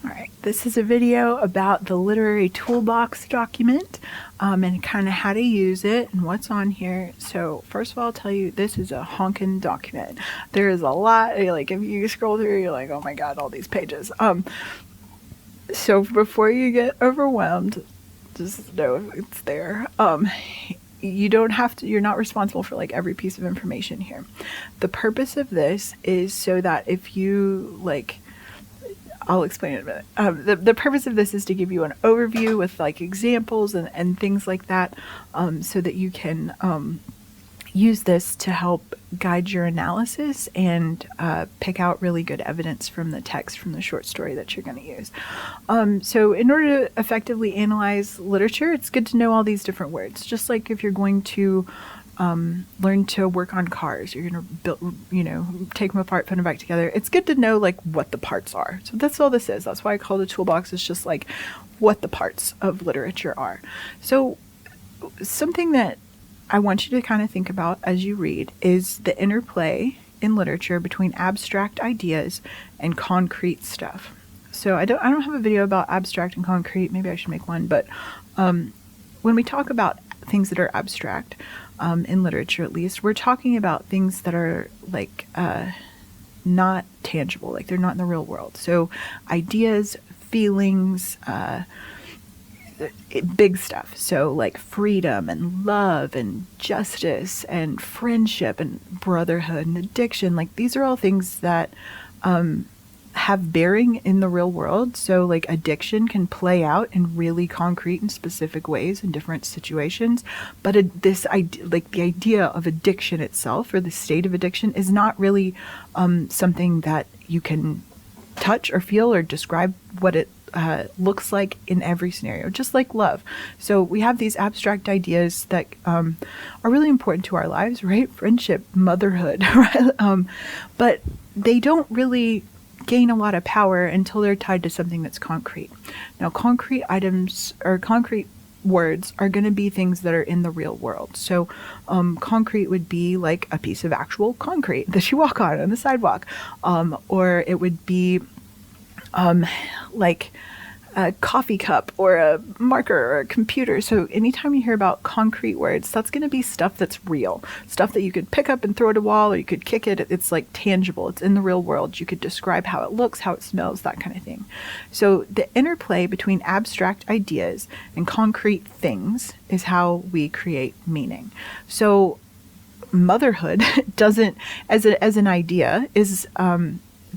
Alright, this is a video about the literary toolbox document and kind of how to use it and what's on here. So first of all, I'll tell you, this is a honkin' document. There is a lot, like if you scroll through, you're like, oh my god, all these pages. So before you get overwhelmed, just know it's there. You don't have to, you're not responsible for like every piece of information here. The purpose of this is so that if you I'll explain it in a minute. The purpose of this is to give you an overview with like examples and things like that, so that you can use this to help guide your analysis and pick out really good evidence from the text from the short story that you're going to use. So in order to effectively analyze literature, it's good to know all these different words. Just like if you're going to learn to work on cars, you're going to build, take them apart, put them back together. It's good to know like what the parts are. So that's all this is. That's why I call the toolbox. It's just like what the parts of literature are. So something that I want you to kind of think about as you read is the interplay in literature between abstract ideas and concrete stuff. So I don't have a video about abstract and concrete. Maybe I should make one. But when we talk about things that are abstract, in literature at least, we're talking about things that are like not tangible, like they're not in the real world. So ideas, feelings, big stuff. So like freedom and love and justice and friendship and brotherhood and addiction, like these are all things that have bearing in the real world. So like addiction can play out in really concrete and specific ways in different situations, but this idea, like the idea of addiction itself or the state of addiction, is not really something that you can touch or feel or describe what it looks like in every scenario, just like love. So we have these abstract ideas that are really important to our lives, right? Friendship, motherhood, right? But they don't really gain a lot of power until they're tied to something that's concrete. Now, concrete items or concrete words are going to be things that are in the real world. So concrete would be like a piece of actual concrete that you walk on the sidewalk, or it would be like a coffee cup or a marker or a computer. So anytime you hear about concrete words, that's going to be stuff that's real, stuff that you could pick up and throw at a wall, or you could kick it. It's like tangible. It's in the real world. You could describe how it looks, how it smells, that kind of thing. So the interplay between abstract ideas and concrete things is how we create meaning. So motherhood doesn't, as an idea, is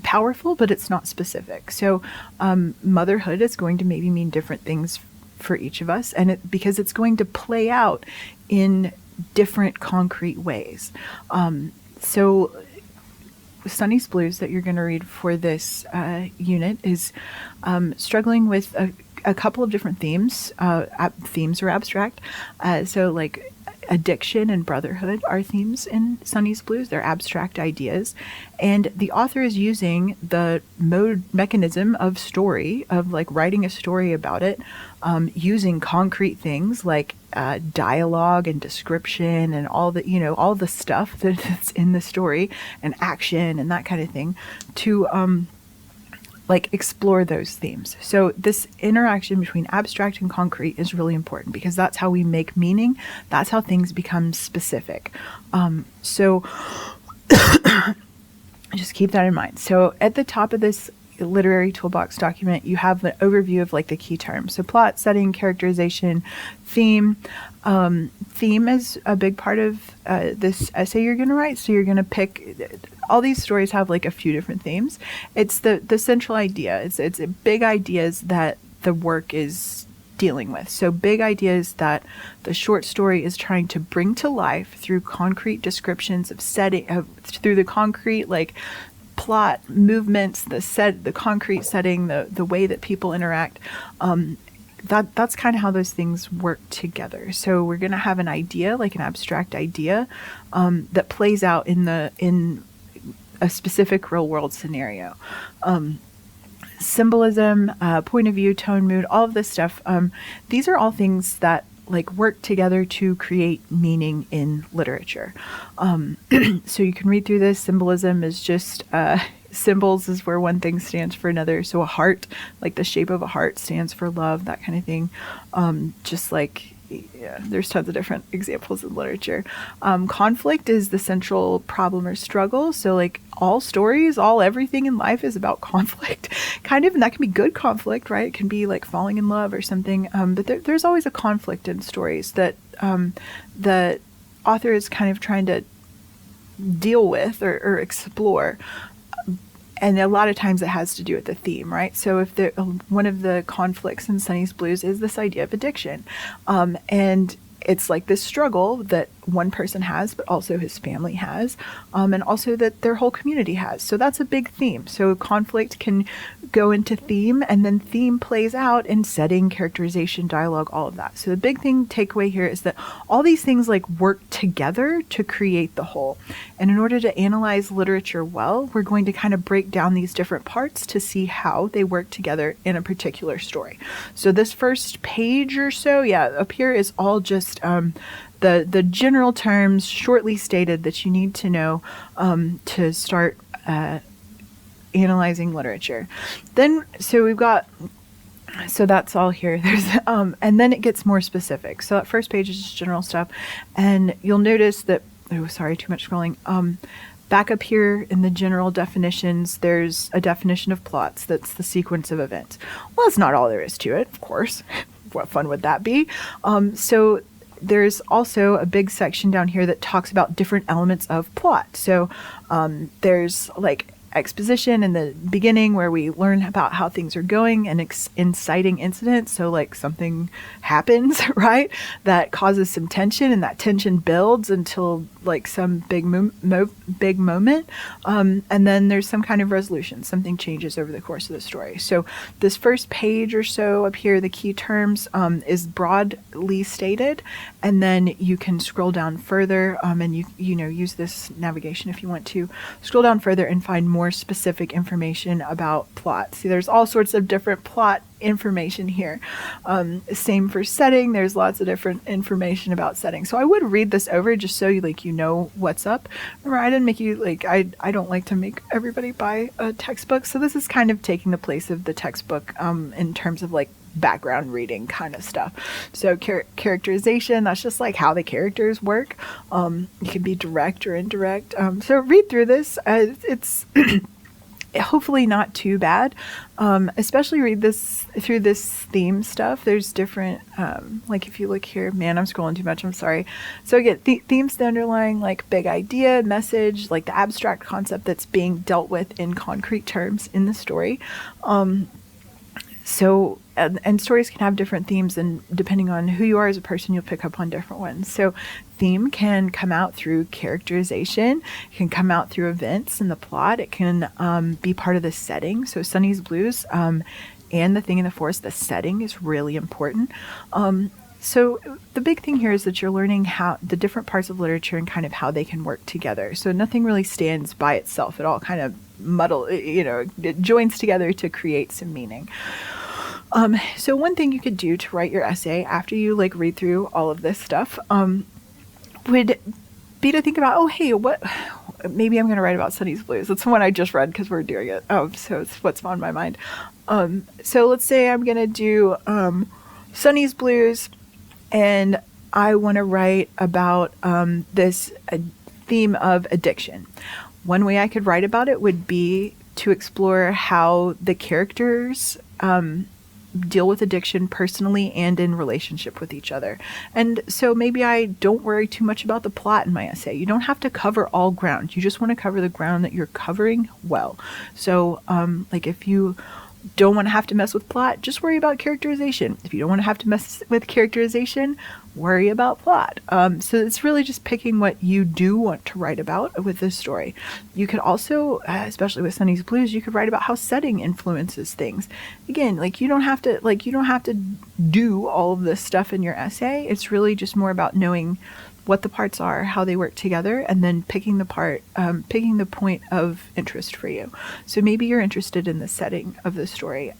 powerful, but it's not specific. So motherhood is going to maybe mean different things for each of us, and because it's going to play out in different concrete ways. So Sunny's Blues that you're going to read for this unit is struggling with a couple of different themes. Themes are abstract. So like addiction and brotherhood are themes in Sunny's Blues. They're abstract ideas. And the author is using the mechanism of story, of like writing a story about it, using concrete things like dialogue and description and all the stuff that's in the story and action and that kind of thing to like explore those themes. So this interaction between abstract and concrete is really important because that's how we make meaning. That's how things become specific. So just keep that in mind. So at the top of this literary toolbox document, you have an overview of like the key terms. So plot, setting, characterization, theme. Theme is a big part of this essay you're going to write. So you're going to pick, all these stories have like a few different themes. It's the central idea. It's big ideas that the work is dealing with. So big ideas that the short story is trying to bring to life through concrete descriptions of setting, through the concrete like plot, movements, the concrete setting, the way that people interact. That's kind of how those things work together. So we're going to have an idea, like an abstract idea, that plays out in a specific real world scenario. Symbolism, point of view, tone, mood, all of this stuff. These are all things that like work together to create meaning in literature. So you can read through this. Symbolism is just symbols is where one thing stands for another. So a heart, like the shape of a heart, stands for love, that kind of thing. Just like, yeah, there's tons of different examples in literature. Conflict is the central problem or struggle. So like all stories, everything in life is about conflict, kind of, and that can be good conflict, right? It can be like falling in love or something. But there's always a conflict in stories that the author is kind of trying to deal with or explore. And a lot of times it has to do with the theme, right? So if one of the conflicts in Sunny's Blues is this idea of addiction, and it's like this struggle that one person has, but also his family has, and also that their whole community has. So that's a big theme. So conflict can go into theme, and then theme plays out in setting, characterization, dialogue, all of that. So the big takeaway here is that all these things like work together to create the whole. And in order to analyze literature well, we're going to kind of break down these different parts to see how they work together in a particular story. So this first page or so, up here is all just the general terms shortly stated that you need to know to start analyzing literature. Then, so that's all here. There's and then it gets more specific. So that first page is just general stuff, and you'll notice that. Oh, sorry, too much scrolling. Back up here in the general definitions, there's a definition of plots. That's the sequence of events. Well, that's not all there is to it, of course. What fun would that be? So there's also a big section down here that talks about different elements of plot. So there's like exposition in the beginning where we learn about how things are going and inciting incidents. So like something happens, right? That causes some tension, and that tension builds until like some big moment. And then there's some kind of resolution. Something changes over the course of the story. So this first page or so up here, the key terms is broadly stated, and then you can scroll down further and you know use this navigation if you want to scroll down further and find more specific information about plot. See, there's all sorts of different plot information here. Same for setting. There's lots of different information about setting. So I would read this over just so you know what's up. Remember, I didn't make you I don't like to make everybody buy a textbook. So this is kind of taking the place of the textbook in terms of like background reading kind of stuff. So characterization, that's just like how the characters work. It can be direct or indirect. So read through this. It's hopefully not too bad. Especially read this through this theme stuff. There's different, like if you look here, man, I'm scrolling too much. I'm sorry. So again, themes, the underlying like big idea, message, like the abstract concept that's being dealt with in concrete terms in the story. So, and stories can have different themes, and depending on who you are as a person, you'll pick up on different ones. So theme can come out through characterization, it can come out through events in the plot, it can be part of the setting. So Sunny's Blues and The Thing in the Forest, the setting is really important. So the big thing here is that you're learning how the different parts of literature and kind of how they can work together. So nothing really stands by itself. It all kind of it joins together to create some meaning. So one thing you could do to write your essay after you like read through all of this stuff would be to think about, oh, hey, maybe I'm going to write about Sunny's Blues. That's the one I just read because we're doing it. So it's what's on my mind. So let's say I'm going to do Sunny's Blues, and I want to write about this theme of addiction. One way I could write about it would be to explore how the characters deal with addiction personally and in relationship with each other. And so maybe I don't worry too much about the plot in my essay. You don't have to cover all ground. You just want to cover the ground that you're covering well. So like if you don't want to have to mess with plot, just worry about characterization. If you don't want to have to mess with characterization, worry about plot. So it's really just picking what you do want to write about with this story. You could also, especially with Sunny's Blues, you could write about how setting influences things. Again, like you don't have to do all of this stuff in your essay. It's really just more about knowing what the parts are, how they work together, and then picking the point of interest for you. So maybe you're interested in the setting of the story.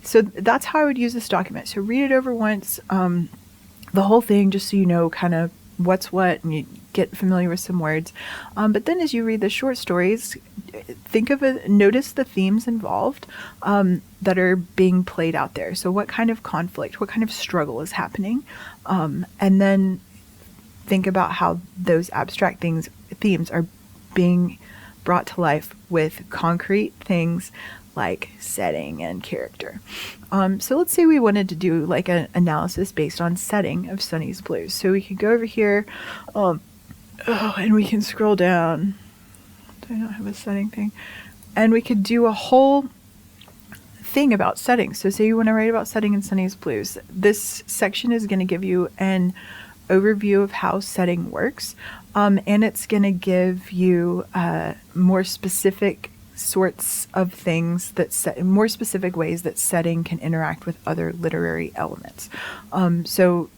So that's how I would use this document. So read it over once, the whole thing, just so you know kind of what's what, and you get familiar with some words. But then as you read the short stories, notice the themes involved that are being played out there. So what kind of conflict, what kind of struggle is happening? And then think about how those abstract themes are being brought to life with concrete things like setting and character. So let's say we wanted to do like an analysis based on setting of Sunny's Blues. So we could go over here and we can scroll down. Do I not have a setting thing? And we could do a whole thing about setting. So say you want to write about setting in Sunny's Blues. This section is going to give you an overview of how setting works. And it's going to give you more specific sorts of things more specific ways that setting can interact with other literary elements. So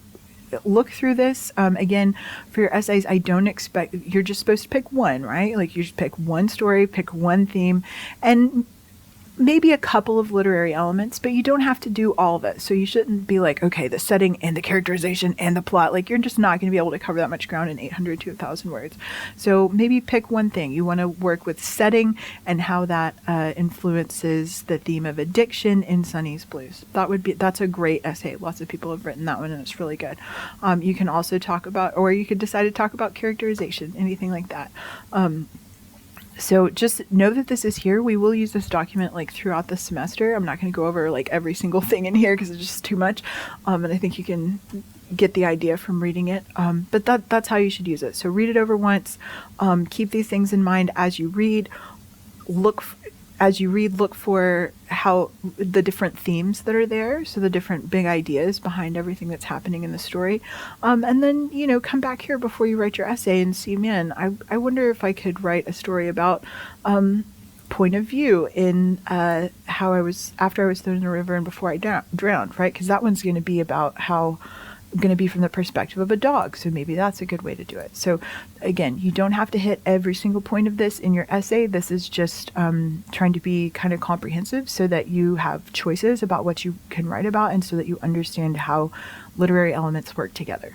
look through this. Again, for your essays, I don't expect, you're just supposed to pick one, right? Like you just pick one story, pick one theme, and maybe a couple of literary elements, but you don't have to do all of it. So you shouldn't be like, okay, the setting and the characterization and the plot, like you're just not going to be able to cover that much ground in 800 to 1,000 words. So maybe pick one thing. You want to work with setting and how that influences the theme of addiction in Sunny's Blues. That's a great essay. Lots of people have written that one and it's really good. You can also talk about, or you could decide to talk about characterization, anything like that. So just know that this is here. We will use this document like throughout the semester. I'm not going to go over like every single thing in here because it's just too much. And I think you can get the idea from reading it. But that's how you should use it. So read it over once. Keep these things in mind as you read. Look for how the different themes that are there, so the different big ideas behind everything that's happening in the story. And then, come back here before you write your essay and see, man, I wonder if I could write a story about point of view in how I was, after I was thrown in the river and before I drowned, right? Because that one's going to be about how going to be from the perspective of a dog. So maybe that's a good way to do it. So again, you don't have to hit every single point of this in your essay. This is just trying to be kind of comprehensive so that you have choices about what you can write about and so that you understand how literary elements work together.